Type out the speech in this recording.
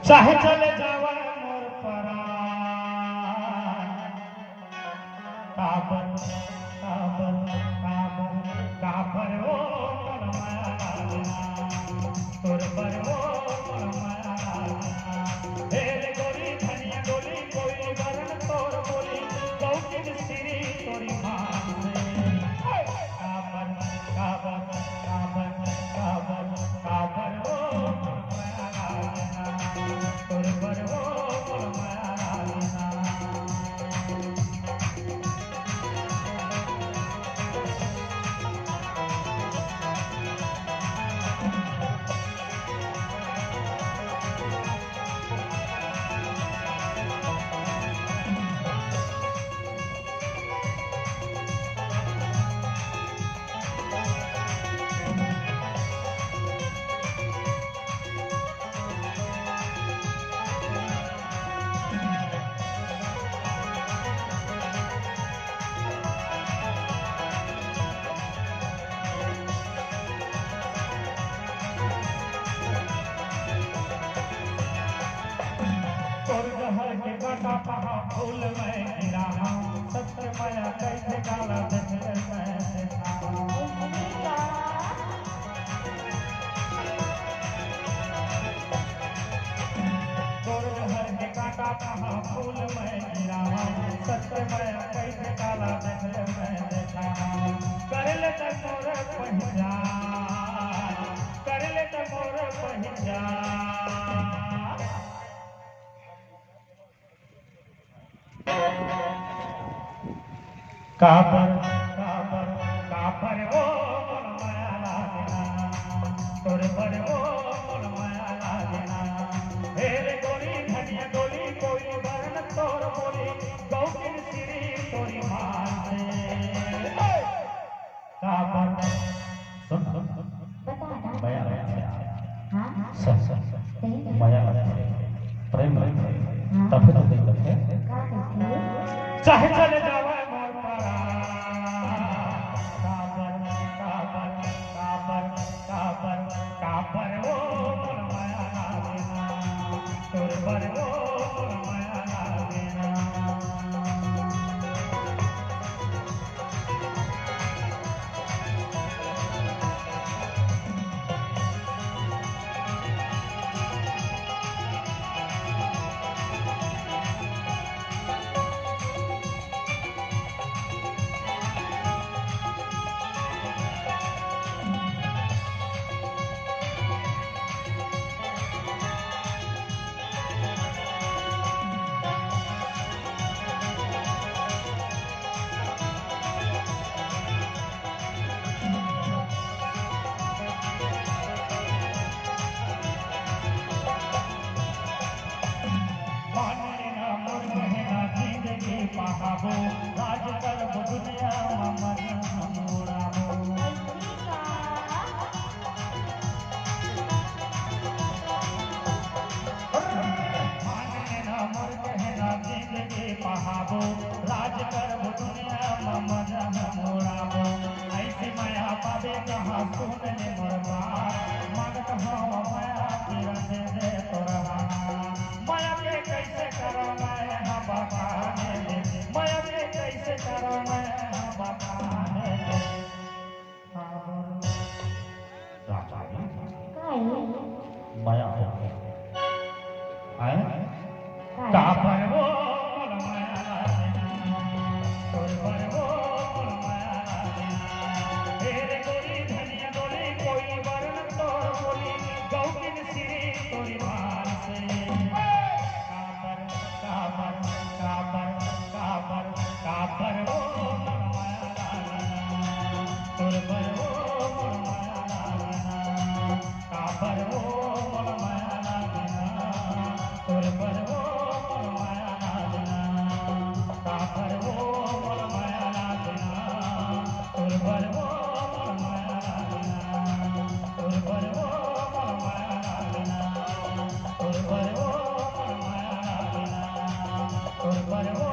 चाहे चले जावा मोर परान काबर काबर काबर काबर ओ मोर माया तोर पर ओ मोर माया हेरे गोरी धनिया गोली कोई वरण तोर बोली कौकिन सिरी तोरी मान काबर काबर काबर काबर काबर ओ मोर माया तोर पर ओ मोर माया के काटा पहा फूल में गिरा सत्य माया कैसे गाला देखे मैं देखा तोर के काटा पहा फूल में गिरा सत्य माया कैसे गाला देखे मैं देखा कर ले मोर पहचान कर ले मोर पहचान काबर काबर काबर ओ मोर माया लागना तोर पर ओ मोर माया लागना हेरे गोरी धनिया गोली कोई वरण तोर बोली गौकिन सिरी तोरी मान काबर सुन माया लागना सुन माया लागना प्रेम तब तो देख चाहे चले जावा पहाबो राज कर दुनिया मन मोराबो माने ना मोर कहना जिंदगी पहाबो राज कर दुनिया मन मोराबो ऐसी माया पावे कहाँ सुन ले मोर बात मांगत हूँ माया तेरा दे दे तोरा माया के कैसे करो मैं हम बताने माया के कैसे करो मैं बताने माया आए काबर वो माया तोर पर वो माया तेरे गोरी धनिया गोली कोई वरण तोर बोली गौकिन सिरी तोरी मान से काबर काबर काबर काबर काबर ओ माया तोर पर ओ माया काबर ओ माया तोर पर ओ माया काबर ओ माया तोर पर ओ माया तोर पर ओ माया तोर पर ओ माया तोर पर ओ